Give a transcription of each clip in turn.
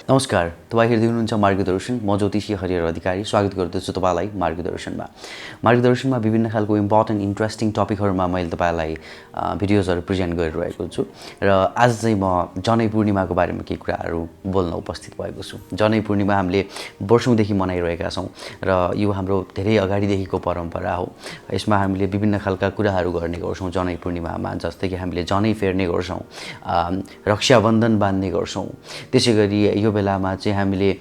नमस्कार, तपाईँ हेर्दै हुनुहुन्छ मार्गदर्शन। म ज्योतिषी हरिहर अधिकारी स्वागत गर्दछु तपाईँलाई मार्गदर्शनमा। मार्गदर्शनमा विभिन्न खालको इम्पोर्टेन्ट इन्ट्रेस्टिङ टपिकहरूमा मैले तपाईँलाई भिडियोजहरू प्रेजेन्ट गरिरहेको छु र आज चाहिँ म जनै पूर्णिमाको बारेमा केही कुराहरू बोल्न उपस्थित भएको छु। जनै पूर्णिमा हामीले वर्षौँदेखि मनाइरहेका छौँ र यो हाम्रो धेरै अगाडिदेखिको परम्परा हो। यसमा हामीले विभिन्न खालका कुराहरू गर्ने गर्छौँ जनै पूर्णिमामा, जस्तै कि हामीले जनै फेर्ने गर्छौँ, रक्षाबन्धन बाँध्ने गर्छौँ। त्यसै गरी यो बेलामा चाहिँ हामीले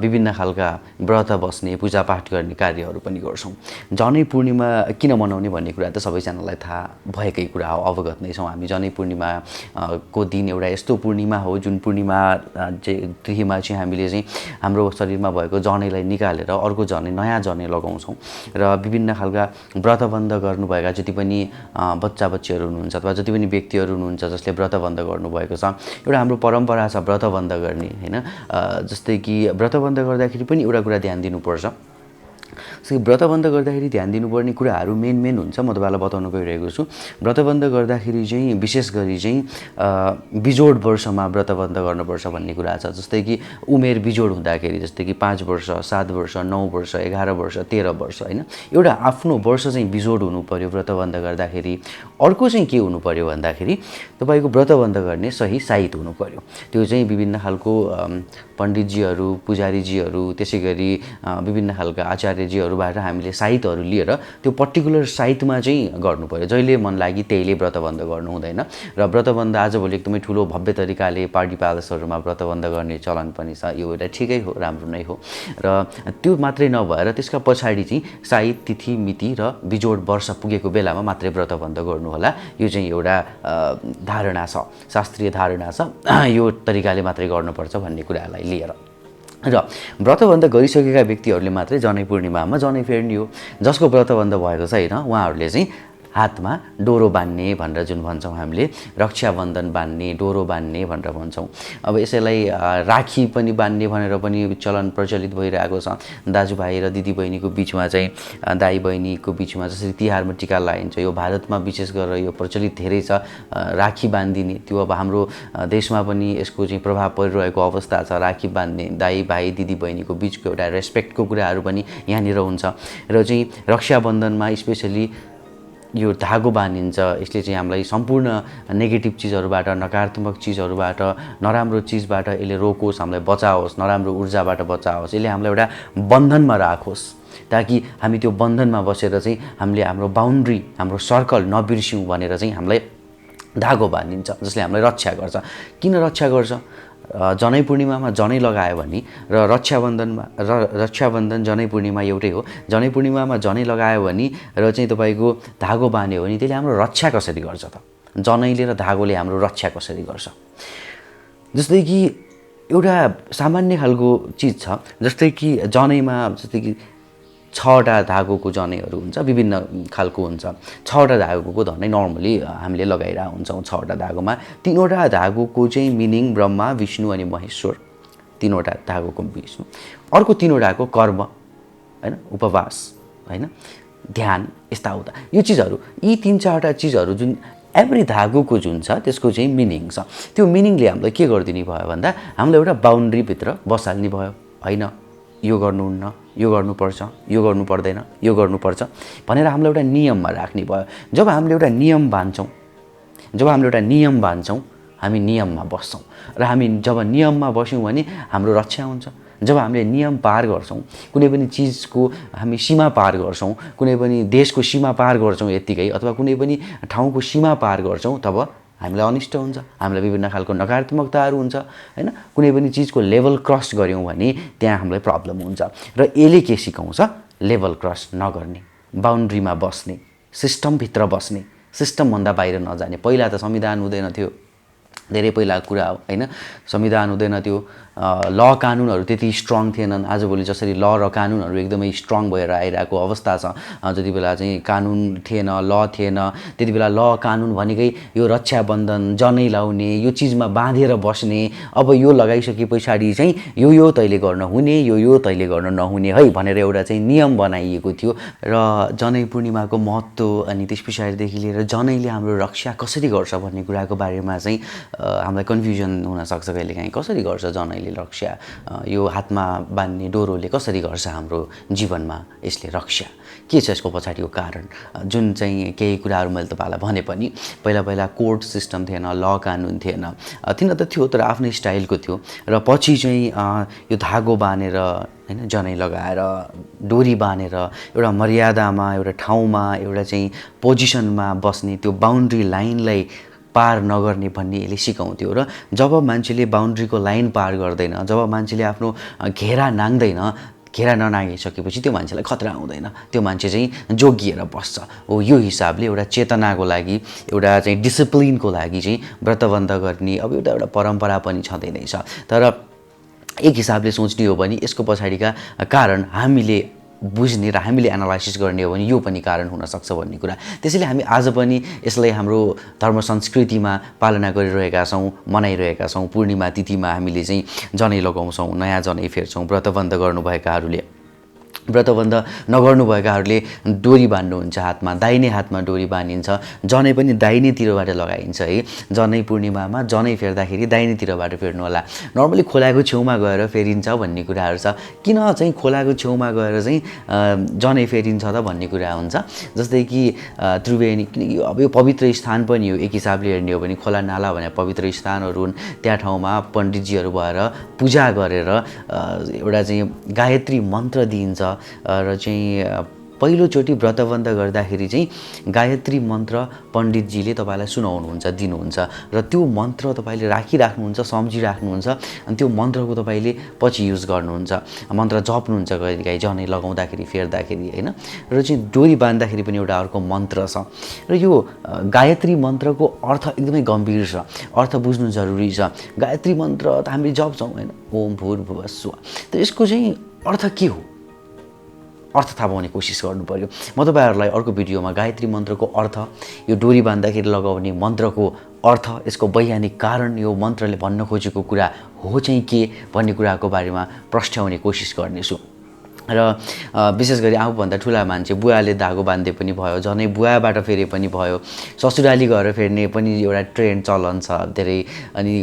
विभिन्न खालका व्रत बस्ने, पूजापाठ गर्ने कार्यहरू पनि गर्छौँ। जनै पूर्णिमा किन मनाउने भन्ने कुरा त सबैजनालाई थाहा भएकै कुरा हो, अवगत नै छौँ हामी। जनै पूर्णिमा को दिन एउटा यस्तो पूर्णिमा हो जुन पूर्णिमा चाहिँ तिथिमा चाहिँ हामीले चाहिँ हाम्रो शरीरमा भएको जनैलाई निकालेर अर्को जनै, नयाँ जनै लगाउँछौँ र विभिन्न खालका व्रतबन्ध गर्नुभएका जति पनि बच्चा बच्चीहरू हुनुहुन्छ अथवा जति पनि व्यक्तिहरू हुनुहुन्छ जसले व्रतबन्ध गर्नुभएको छ, एउटा हाम्रो परम्परा छ व्रतबन्ध गर्ने, होइन। जस्तै कि व्रतबन्ध गर्दाखेरि पनि एउटा कुरा ध्यान दिनुपर्छ। व्रतबन्ध गर्दाखेरि ध्यान दिनुपर्ने कुराहरू मेन हुन्छ, म तपाईँलाई बताउन गइरहेको छु। व्रतबन्ध गर्दाखेरि चाहिँ विशेष गरी चाहिँ बिजोड वर्षमा व्रतबन्ध गर्नुपर्छ भन्ने कुरा छ। जस्तै कि उमेर बिजोड हुँदाखेरि, जस्तै कि 5 वर्ष, 7 वर्ष, 9 वर्ष, 11 वर्ष, 13 वर्ष, होइन। एउटा आफ्नो वर्ष चाहिँ बिजोड हुनु पर्यो व्रतबन्ध गर्दाखेरि। अर्को चाहिँ के हुनु पर्यो भन्दाखेरि तपाईँको व्रतबन्ध गर्ने सही साइत हुनु पर्यो। त्यो चाहिँ विभिन्न खालको पण्डितजीहरू, पुजारीजीहरू, त्यसै गरी विभिन्न खालका आचार्यजीहरूबाट हामीले साइतहरू लिएर त्यो पर्टिकुलर साइतमा चाहिँ गर्नु पर्यो। जहिले मन लागि त्यहीले व्रतबन्ध गर्नु हुँदैन। र व्रतबन्ध आजभोलि एकदमै ठुलो भव्य तरिकाले पार्टी प्यालेसहरूमा व्रतबन्ध गर्ने चलन पनि छ। यो एउटा ठिकै हो, राम्रो नै हो। र त्यो मात्रै नभएर त्यसका पछाडि चाहिँ साइत, तिथि, मिति र बिजोड वर्ष पुगेको बेलामा मात्रै व्रतबन्ध गर्नुहोला। यो चाहिँ एउटा धारणा छ, शास्त्रीय धारणा छ। यो तरिकाले मात्रै गर्नुपर्छ भन्ने कुरालाई लिएर र व्रतबन्ध गरिसकेका व्यक्तिहरूले मात्रै जनै पूर्णिमामा जनै फेर्ने हो। जसको व्रतबन्ध भएको छैन उहाँहरूले चाहिँ हातमा डोरो बान्ने भनेर जुन भन्छौँ हामीले, रक्षाबन्धन बान्ने, डोरो बान्ने भनेर भन्छौँ। अब यसैलाई राखी पनि बान्ने भनेर पनि चलन प्रचलित भइरहेको छ। दाजुभाइ र दिदीबहिनीको बिचमा चाहिँ, दाइ बहिनीको बिचमा जसरी तिहारमा टिका लगाइन्छ, यो भारतमा विशेष गरेर यो प्रचलित धेरै छ, राखी बान्दिने। त्यो अब हाम्रो देशमा पनि यसको चाहिँ प्रभाव परिरहेको अवस्था छ। राखी बान्ने, दाइ भाइ दिदीबहिनीको बिचको एउटा रेस्पेक्टको कुराहरू पनि यहाँनिर हुन्छ। र चाहिँ रक्षाबन्धनमा स्पेसली यो धागो बाँधिन्छ। यसले चाहिँ हामीलाई सम्पूर्ण नेगेटिभ चिजहरूबाट, नकारात्मक चिजहरूबाट, नराम्रो चिजबाट यसले रोकोस्, हामीलाई बचाओस्, नराम्रो ऊर्जाबाट बचाओस्। यसले हामीलाई एउटा बन्धनमा राखोस् ताकि हामी त्यो बन्धनमा बसेर चाहिँ हामीले हाम्रो बााउन्ड्री, हाम्रो सर्कल नबिर्स्यौँ भनेर चाहिँ हामीलाई धागो बाँधिन्छ, जसले हामीलाई रक्षा गर्छ। किन रक्षा गर्छ? जनै पूर्णिमामा जनै लगायो भने र रक्षाबन्धन जनै पूर्णिमा एउटै हो। जनै पूर्णिमामा जनै लगायो भने र चाहिँ तपाईँको धागो बाँध्यो भने त्यसले हाम्रो रक्षा कसरी गर्छ त? जनैले र धागोले हाम्रो रक्षा कसरी गर्छ? जस्तै कि एउटा सामान्य खालको चिज छ। जस्तै कि जनैमा जस्तै कि 6वटा धागोको जनेहरू हुन्छ, विभिन्न खालको हुन्छ। 6वटा धागोको धनै नर्मली हामीले लगाइरहेको हुन्छौँ। 6वटा धागोमा 3वटा धागोको चाहिँ मिनिङ ब्रह्मा, विष्णु अनि महेश्वर। 3वटा धागोको विष्णु, अर्को 3वटाको कर्म, होइन, उपवास, होइन, ध्यान, यस्ताउता यो चिजहरू। यी 3-4वटा चिजहरू जुन एभ्री धागोको जुन छ त्यसको चाहिँ मिनिङ छ। त्यो मिनिङले हामीलाई के गरिदिने भयो भन्दा हामीलाई एउटा बााउन्ड्रीभित्र बसाल्ने भयो। होइन, यो गर्नुहुन्न, यो गर्नुपर्छ, यो गर्नु पर्दैन, यो गर्नुपर्छ भनेर हामीलाई एउटा नियममा राख्ने भयो। जब हामीले एउटा नियम बान्छौँ, हामी नियममा बस्छौँ र हामी जब नियममा बस्यौँ भने हाम्रो रक्षा हुन्छ। जब हामीले नियम पार गर्छौँ, कुनै पनि चिजको हामी सीमा पार गर्छौँ, कुनै पनि देशको सीमा पार गर्छौँ यत्तिकै, अथवा कुनै पनि ठाउँको सीमा पार गर्छौँ, तब हामीलाई अनिष्ट हुन्छ, हामीलाई विभिन्न खालको नकारात्मकताहरू हुन्छ, होइन। कुनै पनि चिजको लेभल क्रस गऱ्यौँ भने त्यहाँ हामीलाई प्रब्लम हुन्छ। र यसले के सिकाउँछ? लेभल क्रस नगर्ने, बााउन्ड्रीमा बस्ने, सिस्टमभित्र बस्ने, सिस्टमभन्दा बाहिर नजाने। पहिला त संविधान हुँदैन थियो, धेरै पहिलाको कुरा हो, होइन। संविधान हुँदैन थियो, ल कानुनहरू त्यति स्ट्रङ थिएनन्। आजभोलि जसरी ल र कानुनहरू एकदमै स्ट्रङ भएर आइरहेको अवस्था छ, जति बेला चाहिँ कानुन थिएन, ल थिएन, त्यति बेला ल कानुन भनेकै यो रक्षाबन्धन, जनै लाउने, यो चिजमा बाँधेर बस्ने। अब यो लगाइसके पछाडि चाहिँ यो तैँले गर्न हुने, यो तैँले गर्न नहुने है भनेर एउटा चाहिँ नियम बनाइएको थियो। र जनै पूर्णिमाको महत्त्व अनि त्यस पछाडिदेखि लिएर जनैले हाम्रो रक्षा कसरी गर्छ भन्ने कुराको बारेमा चाहिँ हामीलाई कन्फ्युजन हुनसक्छ कहिलेकाहीँ। कसरी गर्छ जनैले जनैले रक्षा, यो हातमा बान्ने डोरोले कसरी गर्छ हाम्रो जीवनमा यसले रक्षा, के छ यसको पछाडिको कारण, जुन चाहिँ केही कुराहरू मैले तपाईँलाई भने पनि पहिला पहिला कोर्ट सिस्टम थिएन, ल कानुन थिएन, थिन त थियो तर आफ्नै स्टाइलको थियो र पछि चाहिँ यो धागो बाँधेर हैन जनै लगाएर डोरी बाँधेर एउटा मर्यादामा, एउटा ठाउँमा, एउटा चाहिँ पोजिसनमा बस्ने त्यो बाउन्ड्री लाइनलाई पार नगर्ने भन्ने यसले सिकाउँथ्यो। र जब मान्छेले बाउन्ड्रीको लाइन पार गर्दैन, जब मान्छेले आफ्नो घेरा नाङ्दैन, घेरा ननागिसकेपछि त्यो मान्छेलाई खतरा हुँदैन, त्यो मान्छे चाहिँ जोगिएर बस्छ। हो यो हिसाबले एउटा चेतनाको लागि, एउटा चाहिँ डिसिप्लिनको लागि चाहिँ व्रतबन्ध गर्ने अब एउटा परम्परा पनि छँदै नै छ। तर एक हिसाबले सोच्ने हो भने यसको पछाडिका कारण हामीले बुझ्ने र हामीले एनालाइसिस गर्ने हो भने यो पनि कारण हुनसक्छ भन्ने कुरा। त्यसैले हामी आज पनि यसलाई हाम्रो धर्म संस्कृतिमा पालना गरिरहेका छौँ, मनाइरहेका छौँ। पूर्णिमा तिथिमा हामीले चाहिँ जनै लगाउँछौँ, नयाँ जनै फेर्छौँ। व्रतबन्ध गर्नुभएकाहरूले, व्रतबन्ध नगर्नुभएकाहरूले डोरी बान्नुहुन्छ हातमा, दाहिने हातमा डोरी बाँधिन्छ, जनै पनि दाहिनेतिरबाट लगाइन्छ है। जनै पूर्णिमामा जनै फेर्दाखेरि दाहिनेतिरबाट फेर्नु होला। नर्मली खोलाको छेउमा गएर फेरिन्छ भन्ने कुराहरू छ। किन चाहिँ खोलाको छेउमा गएर चाहिँ जनै फेरिन्छ त भन्ने कुरा हुन्छ। जस्तै कि त्रिवेणी, किनकि अब यो पवित्र स्थान पनि हो, एक हिसाबले हेर्ने हो भने खोला नाला भने पवित्र स्थानहरू हुन्। त्यहाँ ठाउँमा पण्डितजीहरू भएर पूजा गरेर एउटा चाहिँ गायत्री मन्त्र दिइन्छ र चाहिँ पहिलोचोटि व्रतबन्ध गर्दाखेरि चाहिँ गायत्री मन्त्र पण्डितजीले तपाईँलाई सुनाउनुहुन्छ, दिनुहुन्छ र त्यो मन्त्र तपाईँले राखिराख्नुहुन्छ, सम्झिराख्नुहुन्छ अनि त्यो मन्त्रको तपाईँले पछि युज गर्नुहुन्छ, मन्त्र जप्नुहुन्छ कहिलेकाहीँ जनै लगाउँदाखेरि, फेर्दाखेरि होइन। र चाहिँ डोरी बाँध्दाखेरि पनि एउटा अर्को मन्त्र छ र यो गायत्री मन्त्रको अर्थ एकदमै गम्भीर छ, अर्थ बुझ्नु जरुरी छ। गायत्री मन्त्र त हामीले जप्छौँ होइन, ओम भूर्भुवः स्वः, त यसको चाहिँ अर्थ के हो, अर्थ थाहा पाउने कोसिस गर्नु पर्यो। म तपाईँहरूलाई अर्को भिडियोमा गायत्री मन्त्रको अर्थ, यो डोरी बाँध्दाखेरि लगाउने मन्त्रको अर्थ, यसको वैज्ञानिक कारण, यो मन्त्रले भन्न खोजेको कुरा हो चाहिँ के भन्ने कुराको बारेमा प्रश्नाउने कोसिस गर्नेछु। र विशेष गरी आफूभन्दा ठुला मान्छे, बुवाले धागो बाँध्दै पनि भयो, जनै बुवाबाट फेरे पनि भयो, ससुराली गएर फेर्ने पनि एउटा ट्रेन्ड चलन छ धेरै। अनि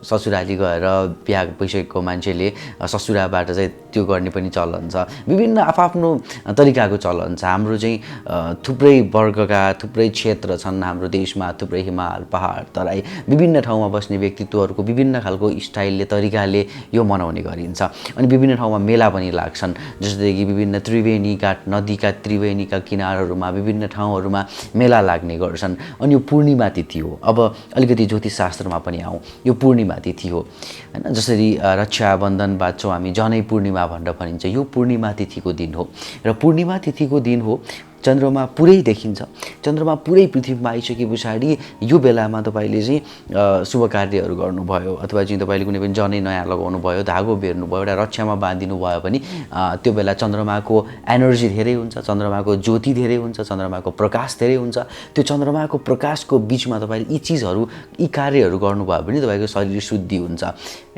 ससुराली गएर बिहा भइसकेको मान्छेले ससुराबाट चाहिँ त्यो गर्ने पनि चलन छ। विभिन्न आफ्नो तरिकाको चलन छ। हाम्रो चाहिँ थुप्रै वर्गका, थुप्रै क्षेत्र छन् हाम्रो देशमा, थुप्रै हिमाल, पहाड, तराई, विभिन्न ठाउँमा बस्ने व्यक्तित्वहरूको विभिन्न खालको स्टाइलले, तरिकाले यो मनाउने गरिन्छ। अनि विभिन्न ठाउँमा मेला पनि लाग्छन्, जस्तै कि विभिन्न त्रिवेणीका, नदीका त्रिवेणीका किनारहरूमा, विभिन्न ठाउँहरूमा मेला लाग्ने गर्छन्। अनि यो पूर्णिमा तिथि हो। अब अलिकति ज्योतिष शास्त्रमा पनि आउँ, यो पूर्णिमा तिथि हो हैन। जसरी रक्षाबन्धन बाँच्छौँ हामी, जनै पूर्णिमा भनेर भनिन्छ, यो पूर्णिमा तिथिको दिन हो। र पूर्णिमा तिथिको दिन हो, चन्द्रमा पुरै देखिन्छ। चन्द्रमा पुरै पृथ्वीमा आइसके पछाडि यो बेलामा तपाईँले चाहिँ शुभ कार्यहरू गर्नुभयो, अथवा चाहिँ तपाईँले कुनै पनि जनै नयाँ लगाउनु भयो, धागो बेर्नु भयो, एउटा रक्षामा बाँधिनु भयो भने त्यो बेला चन्द्रमाको एनर्जी धेरै हुन्छ, चन्द्रमाको ज्योति धेरै हुन्छ, चन्द्रमाको प्रकाश धेरै हुन्छ। त्यो चन्द्रमाको प्रकाशको बिचमा तपाईँले यी चिजहरू, यी कार्यहरू गर्नुभयो भने तपाईँको शरीर शुद्धि हुन्छ।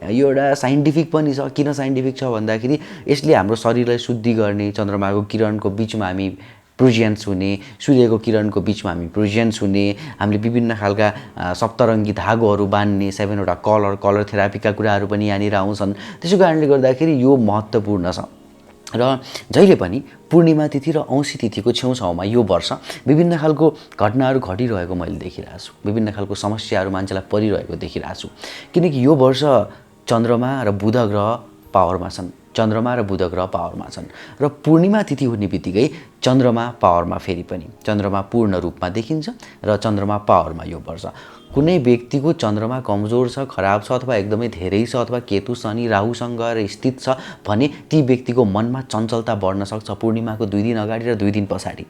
यो एउटा साइन्टिफिक पनि छ। किन साइन्टिफिक छ भन्दाखेरि यसले हाम्रो शरीरलाई शुद्धि गर्ने, चन्द्रमाको किरणको बिचमा हामी प्रेजेन्स हुने, सूर्यको किरणको बिचमा हामी प्रेजेन्स हुने, हामीले विभिन्न खालका सप्तरङ्गी धागोहरू बान्ने, 7 वटा कलर थेरापीका कुराहरू पनि यहाँनिर आउँछन्। त्यसो कारणले गर्दाखेरि यो महत्त्वपूर्ण छ। र जहिले पनि पूर्णिमा तिथि र औँसी तिथिको छेउछाउमा यो वर्ष विभिन्न खालको घटनाहरू घटिरहेको मैले देखिरहेको छु, विभिन्न खालको समस्याहरू मान्छेलाई परिरहेको देखिरहेको छु। किनकि यो वर्ष चन्द्रमा र बुध ग्रह पावरमा छन्, चन्द्रमा र बुध ग्रह पावरमा छन्। र पूर्णिमा तिथि हुने बित्तिकै चन्द्रमा पावरमा फेरि पनि, चन्द्रमा पूर्ण रूपमा देखिन्छ र चन्द्रमा पावरमा यो वर्ष। कुनै व्यक्तिको चन्द्रमा कमजोर छ, खराब छ, अथवा एकदमै धेरै छ, अथवा केतु शनि राहुसँग स्थित छ भने ती व्यक्तिको मनमा चञ्चलता बढ्न सक्छ। पूर्णिमाको 2 दिन अगाडि र 2 दिन पछाडि,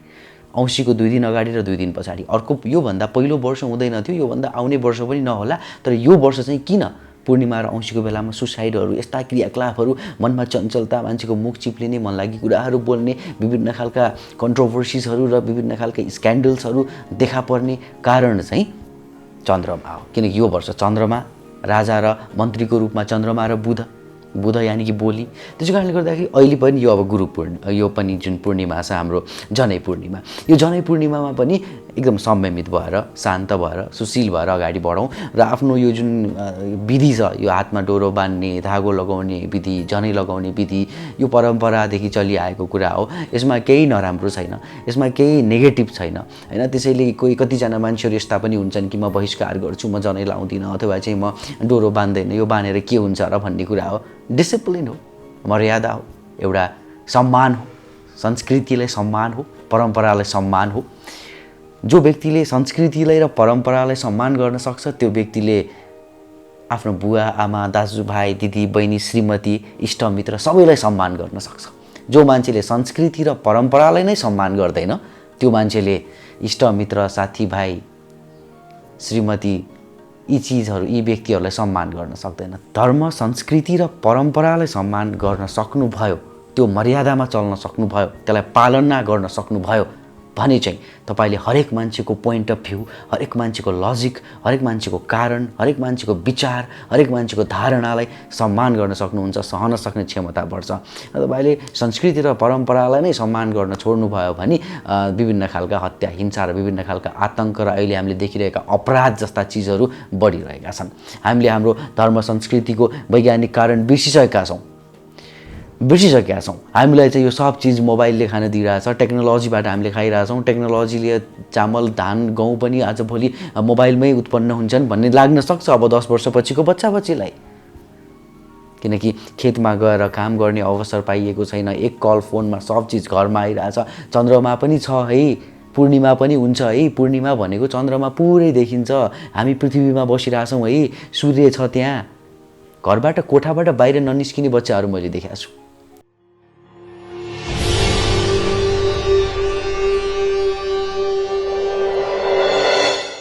औँसीको 2 दिन अगाडि र 2 दिन पछाडि। अर्को योभन्दा पहिलो वर्ष हुँदैन थियो, योभन्दा आउने वर्ष पनि नहोला, तर यो वर्ष चाहिँ किन पूर्णिमा र औँसीको बेलामा सुसाइडहरू, यस्ता क्रियाकलापहरू, मनमा चञ्चलता, मान्छेको मुख चिप्लिने, मनलागी कुराहरू बोल्ने, विभिन्न खालका कन्ट्रोभर्सिसहरू र विभिन्न खालका स्क्यान्डल्सहरू देखा पर्ने कारण चाहिँ चन्द्रमा हो। किनकि यो वर्ष चन्द्रमा राजा र मन्त्रीको रूपमा, चन्द्रमा र बुध यानि कि बोली। त्यसो कारणले गर्दाखेरि अहिले पनि यो अब यो पनि जुन पूर्णिमा छ हाम्रो जनै पूर्णिमा, यो जनै पूर्णिमामा पनि एकदम संयमित भएर शान्त भएर सुशील भएर अगाडि बढौँ र आफ्नो यो जुन विधि छ, यो हातमा डोरो बान्ने, धागो लगाउने विधि, जनै लगाउने विधि, यो परम्परादेखि चलिआएको कुरा हो। यसमा केही नराम्रो छैन, यसमा केही नेगेटिभ छैन हैन। त्यसैले कोही कतिजना मान्छेहरू यस्ता पनि हुन्छन् कि म बहिष्कार गर्छु, म जनै लाउँदिनँ, अथवा चाहिँ म डोरो बान्दैन, यो बानेर के हुन्छ र भन्ने कुरा हो। डिसिप्लिन हो, मर्यादा हो, एउटा सम्मान हो, संस्कृतिलाई सम्मान हो, परम्परालाई सम्मान हो। जो व्यक्तिले संस्कृतिलाई र परम्परालाई सम्मान गर्न सक्छ त्यो व्यक्तिले आफ्नो बुवा आमा दाजुभाइ दिदी बहिनी श्रीमती इष्टमित्र सबैलाई सम्मान गर्न सक्छ। जो मान्छेले संस्कृति र परम्परालाई नै सम्मान गर्दैन त्यो मान्छेले इष्टमित्र साथीभाइ श्रीमती यी चिजहरू यी व्यक्तिहरूलाई सम्मान गर्न सक्दैन। धर्म संस्कृति र परम्परालाई सम्मान गर्न सक्नुभयो, त्यो मर्यादामा चल्न सक्नुभयो, त्यसलाई पालना गर्न सक्नुभयो भने चाहिँ तपाईले हरेक मान्छेको पोइन्ट अफ भ्यू, हरेक मान्छेको लजिक, हरेक मान्छेको कारण, हरेक मान्छेको विचार, हरेक मान्छेको धारणालाई सम्मान गर्न सक्नुहुन्छ, सहन सक्ने क्षमता बढ्छ। तपाईले संस्कृति र परम्परालाई नै सम्मान गर्न छोड्नुभयो भने विभिन्न खालका हत्या हिंसा र विभिन्न खालका आतंक र अहिले हामीले देखिरहेका अपराध जस्ता चिजहरू बढिरहेका छन्। हामीले हाम्रो धर्म संस्कृतिको वैज्ञानिक कारण बिर्सिसकेका छौँ। हामीलाई चाहिँ यो सब चिज मोबाइलले खान दिइरहेछ, टेक्नोलोजीबाट हामीले खाइरहेछौँ। टेक्नोलोजीले चामल धान गहुँ पनि आजभोलि मोबाइलमै उत्पन्न हुन्छन् भन्ने लाग्न सक्छ अब 10 वर्षपछिको बच्चाबच्चीलाई, किनकि खेतमा गएर काम गर्ने अवसर पाइएको छैन। एक कल फोनमा सब चिज घरमा आइरहेछ। चन्द्रमा पनि छ है, पूर्णिमा पनि हुन्छ है। पूर्णिमा भनेको चन्द्रमा पुरै देखिन्छ, हामी पृथ्वीमा बसिरहेछौँ है, सूर्य छ त्यहाँ। घरबाट कोठाबाट बाहिर ननिस्किने बच्चाहरू मैले देखेको छु।